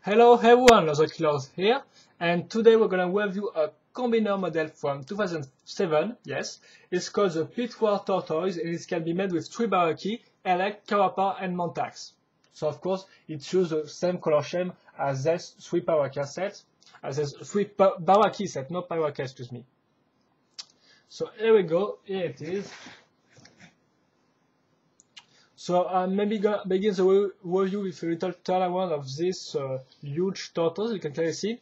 Hello everyone, Lozo Klaus here, and today we're gonna review a combiner model from 2007. Yes, it's called the Pit War Tortoise, and it can be made with 3 Bionicle, elect, carapace, and Montax. So of course, it uses the same color scheme as this 3 Bionicle set, as this 3 Bionicle set, not Bionicle, excuse me. So here we go, here it is. So I'm maybe gonna begin the review with a little turnaround of this huge tortoise. You can clearly see.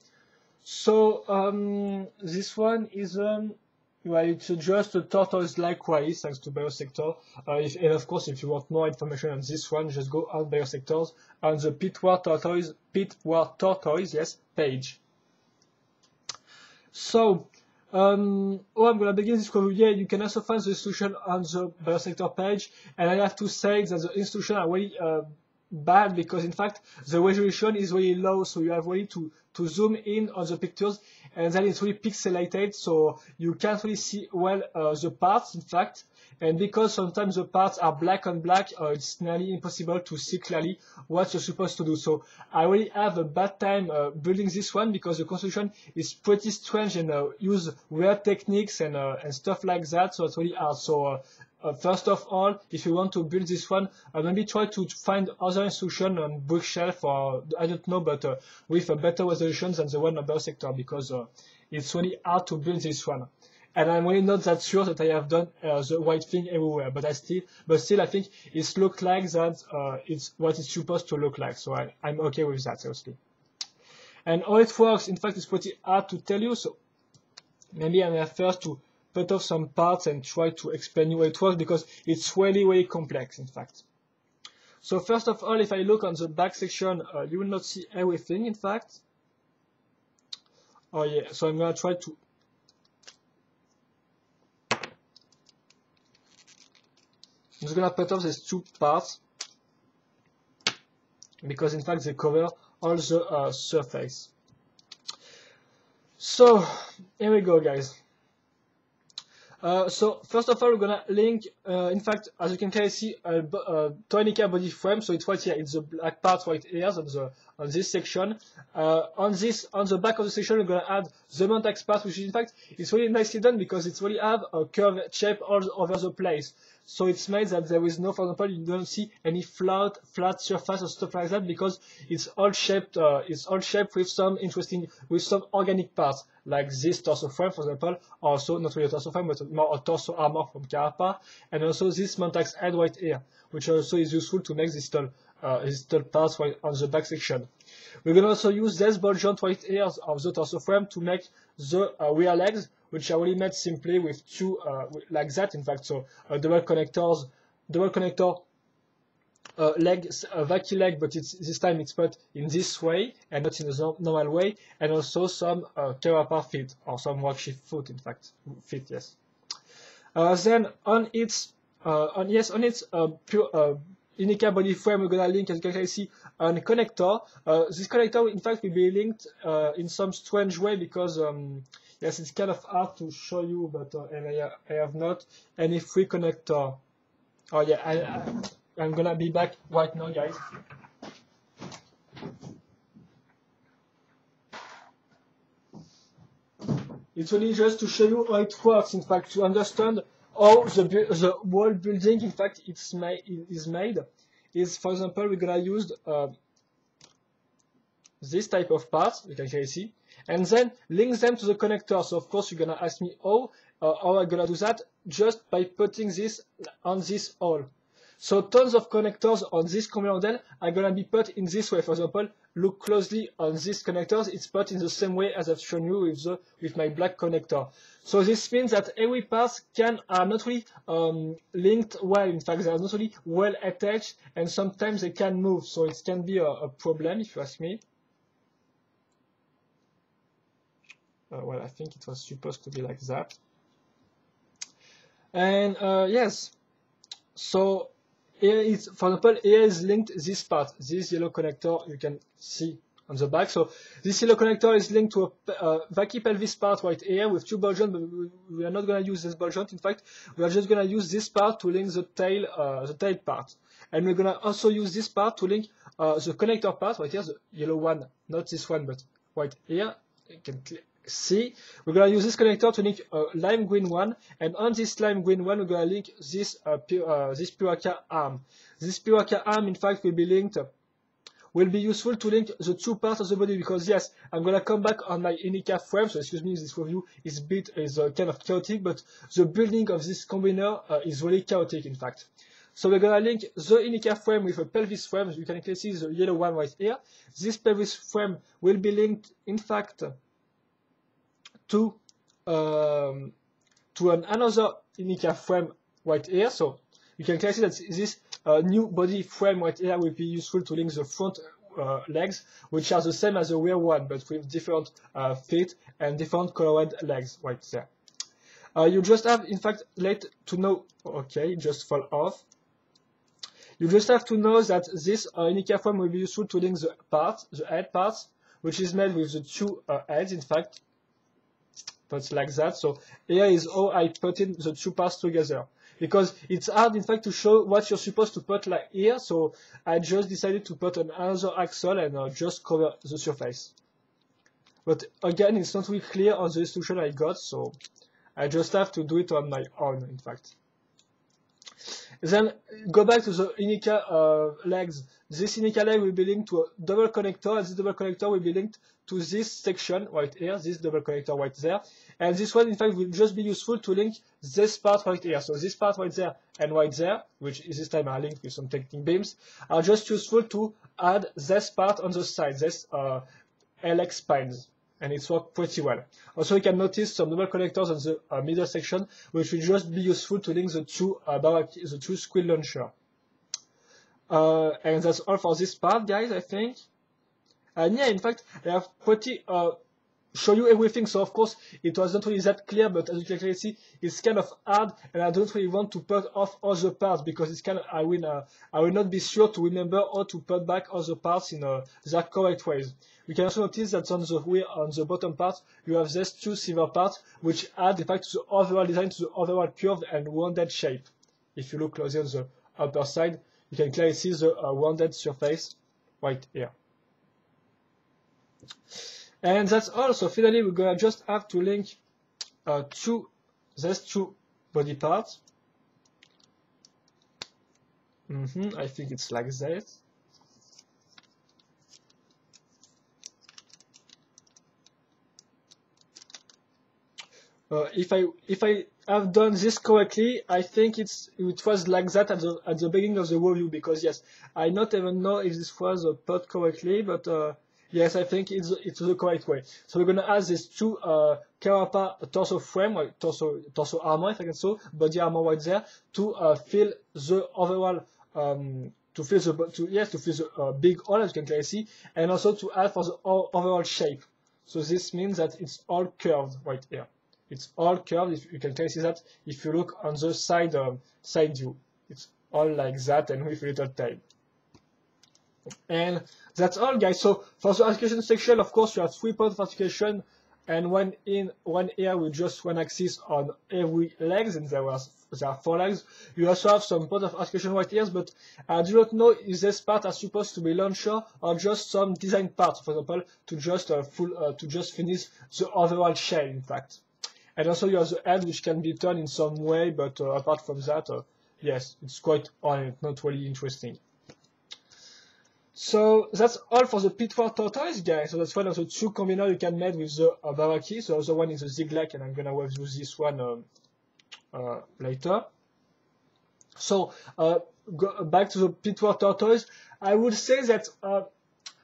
So this one is well, it's just a tortoise-like race thanks to Biosector. And of course, if you want more information on this one, just go on Biosectors on the Pit War Tortoise, yes, page. So. I'm gonna begin this review here. You can also find the instruction on the Biosector page, and I have to say that the instructions are really bad because in fact the resolution is really low, so you have really to zoom in on the pictures, and then it's really pixelated, so you can't really see well the parts in fact. And because sometimes the parts are black on black, it's nearly impossible to see clearly what you're supposed to do. So I really have a bad time building this one because the construction is pretty strange and use weird techniques and stuff like that. So it's really hard. So first of all, if you want to build this one, maybe try to find other instruction on bookshelf or I don't know, but with a better resolution than the one on Biosector because it's really hard to build this one. And I'm really not that sure that I have done the right thing everywhere, but still I think it looks like that it's what it's supposed to look like. So I'm okay with that, seriously. And how it works, in fact, it's pretty hard to tell you. So maybe I'm have first to put off some parts and try to explain you how it works because it's really, really complex, in fact. So first of all, if I look on the back section, you will not see everything, in fact. Oh yeah, so I'm gonna try to. I'm just gonna put off these 2 parts because in fact they cover all the surface. So here we go, guys. So first of all, we're gonna link. In fact, as you can clearly see, a Bionicle body frame. So it's right here. It's the black part right here on this section. On the back of the section, we're gonna add the Montax part, which in fact is really nicely done because it's really have a curved shape all over the place. So it's made that there is no, for example, you don't see any flat surface or stuff like that because it's all shaped. It's all shaped with some organic parts, like this torso frame, for example. Also, not really a torso frame, but more a torso armor from carapace, and also this Montax head right here, which also is useful to make this little parts right on the back section. We're gonna also use this ball joint right here of the torso frame to make the rear legs, which are really made simply with 2 like that. In fact, so double connector legs, vacuum leg, but this time it's put in this way and not in the normal way, and also some carapace feet or some worksheet foot, in fact, feet, yes. Then on its pure Bionicle body frame, we're gonna link, as you can see, a connector. This connector, in fact, will be linked in some strange way because yes, it's kind of hard to show you, but and I have not any free connector. Oh yeah, I'm gonna be back right now, guys. It's only just to show you how it works, in fact, to understand how the whole building, in fact, is made. Is, for example, we're gonna use this type of parts, you can clearly see, and then link them to the connector. So of course you're gonna ask me how I'm gonna do that, just by putting this on this hole. So tons of connectors on this combiner model are gonna be put in this way. For example, look closely on these connectors, it's put in the same way as I've shown you with my black connector. So this means that every parts are not really linked well. In fact, they are not really well attached, and sometimes they can move. So it can be a problem if you ask me. Well, I think it was supposed to be like that. And yes, so here is, for example, here is linked this part, this yellow connector you can see on the back. So this yellow connector is linked to a vacuum pelvis part right here with 2 ball joints, but we are not going to use this ball joint. In fact, we are just going to use this part to link the tail part. And we're going to also use this part to link the connector part right here, the yellow one, not this one, but right here, you can see. We're gonna use this connector to link a lime green one, and on this lime green one, we're gonna link this this Piraka arm. This Piraka arm, in fact, will be useful to link the two parts of the body, because yes, I'm gonna come back on my Inika frame, so excuse me, this review is kind of chaotic, but the building of this combiner is really chaotic, in fact. So we're gonna link the Inika frame with a pelvis frame. You can clearly see the yellow one right here. This pelvis frame will be linked, in fact, to another Inika frame right here. So you can clearly see that this new body frame right here will be useful to link the front legs, which are the same as the rear one, but with different feet and different colored legs right there. You just have, in fact, to know, okay, just fall off. You just have to know that this Inika frame will be useful to link the head parts, which is made with the two heads, in fact, but like that. So here is how I put in the two parts together, because it's hard, in fact, to show what you're supposed to put like here. So I just decided to put another axle and just cover the surface. But again, it's not really clear on the instruction I got, so I just have to do it on my own, in fact. Then go back to the Inika legs. This Inika leg will be linked to a double connector, and this double connector will be linked to this section right here, this double connector right there. And this one, in fact, will just be useful to link this part right here. So this part right there and right there, which is this time are linked with some technique beams, are just useful to add this part on the side, this LX spines. And it's worked pretty well. Also, you can notice some double connectors on the middle section, which will just be useful to link the two squid launcher. And that's all for this part, guys, I think. And yeah, in fact, I have pretty show you everything. So of course, it was not really that clear, but as you can clearly see, it's kind of hard, and I don't really want to put off other parts, because it's kind of I will not be sure to remember how to put back other parts in the correct ways. You can also notice that on the bottom part, you have these two silver parts, which add, in fact, to the overall design, to the overall curved and rounded shape. If you look closely on the upper side, you can clearly see the rounded surface right here. And that's all. So finally, we're gonna just have to link these two body parts. I think it's like that. If I have done this correctly, I think it was like that at the beginning of the review, because yes, I not even know if this was put correctly, but yes, I think it's the correct way. So we're gonna add these two Carapa torso frame, or torso armor, if I can say, body armor right there, to fill the overall to fill the big hole, as you can clearly see, and also to add for the overall shape. So this means that it's all curved right here. It's all curved. You can clearly see that if you look on the side view. It's all like that, and with a little tail. And that's all, guys. So for the articulation section, of course, you have 3 points of articulation, and one in, one here with just one axis on every legs, and there are 4 legs. You also have some points of articulation right here, but I do not know if this part are supposed to be launcher or just some design parts, for example, to just finish the overall shell, in fact. And also you have the head, which can be turned in some way, but apart from that, yes, it's quite on, not really interesting. So that's all for the Pit War Tortoise, guys. So that's one of the 2 combiners you can make with the Baraki. So the other one is the Ziglag, and I'm gonna review this one later. So go back to the Pit War Tortoise. I would say that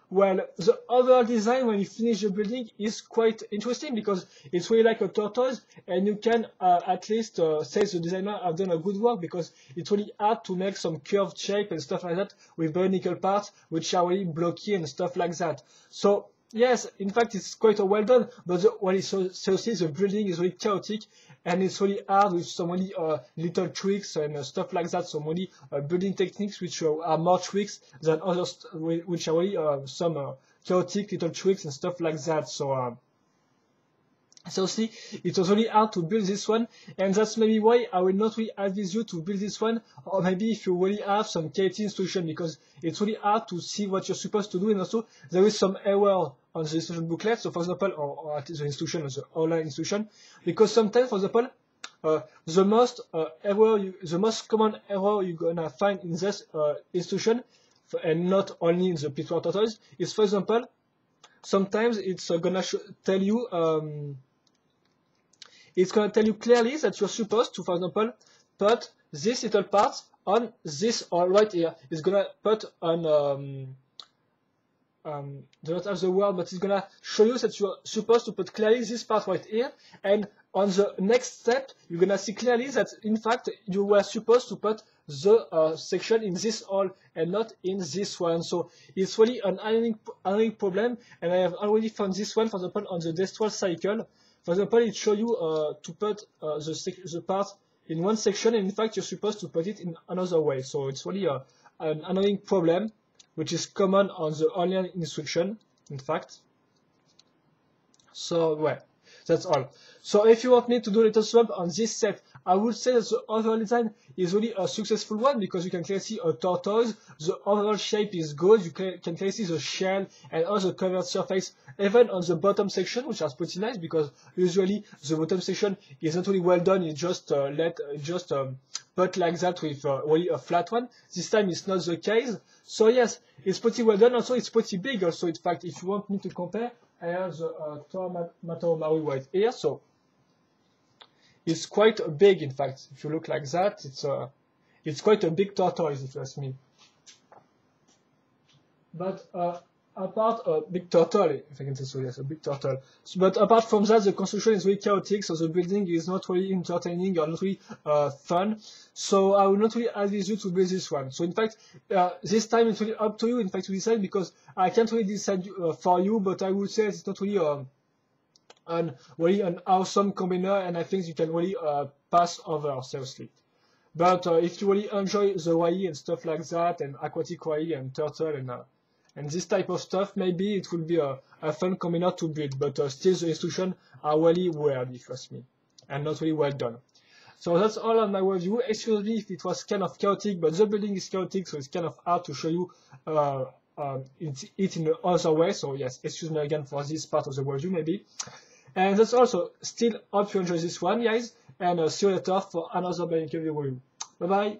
well, the overall design when you finish the building is quite interesting, because it's really like a tortoise, and you can at least say the designer have done a good work, because it's really hard to make some curved shape and stuff like that with Bionicle parts, which are really blocky and stuff like that. So yes, in fact, it's quite well done, but seriously, the building is really chaotic, and it's really hard with so many little tricks and stuff like that, so many building techniques which are more tricks than others, which are really some chaotic little tricks and stuff like that. So So see, it was really hard to build this one, and that's maybe why I will not really advise you to build this one, or maybe if you really have some KT instruction, because it's really hard to see what you're supposed to do, and also there is some error on the instruction booklet, so for example, or at least the instruction, or the online instruction, because sometimes, for example, the most common error you're gonna find in this instruction, and not only in the Pit War Tortoise, is, for example, sometimes it's gonna tell you it's going to tell you clearly that you're supposed to, for example, put this little part on this or right here. It's going to put on, do not have the word, but it's going to show you that you're supposed to put clearly this part right here. And on the next step, you're going to see clearly that, in fact, you were supposed to put the section in this hole and not in this one. So it's really an ironing problem. And I have already found this one, for example, on the Destroy cycle. For example, it shows you to put the part in one section, and in fact, you're supposed to put it in another way. So it's really an annoying problem, which is common on the online instruction, in fact. So, well, that's all. So if you want me to do a little swap on this set, I would say that the overall design is really a successful one, because you can clearly see a tortoise. The overall shape is good. You can clearly see the shell and all the covered surface, even on the bottom section, which is pretty nice, because usually the bottom section is not really well done. It's just put like that with really a flat one. This time it's not the case. So yes, it's pretty well done. Also, it's pretty big. Also, in fact, if you want me to compare, I have the Matao Maui right here. So it's quite big, in fact. If you look like that, it's quite a big tortoise, if you ask me. But apart big turtle, if I can say so, yes, a big turtle. So, but apart from that, the construction is really chaotic, so the building is not really entertaining or not really fun. So I will not really advise you to build this one. So in fact, this time it's really up to you, in fact, to decide, because I can't really decide for you, but I would say it's not really really an awesome combiner, and I think you can really pass over, seriously. But if you really enjoy the Wai and stuff like that, and aquatic Wai and turtle and this type of stuff, maybe it will be a fun combiner to build, but still the instructions are really weird, if you ask me, and not really well done. So that's all on my review. Excuse me if it was kind of chaotic, but the building is chaotic, so it's kind of hard to show you it in the other way. So yes, excuse me again for this part of the review, maybe. And that's also, still hope you enjoy this one, guys, and see you later for another Bionicle review. Bye bye!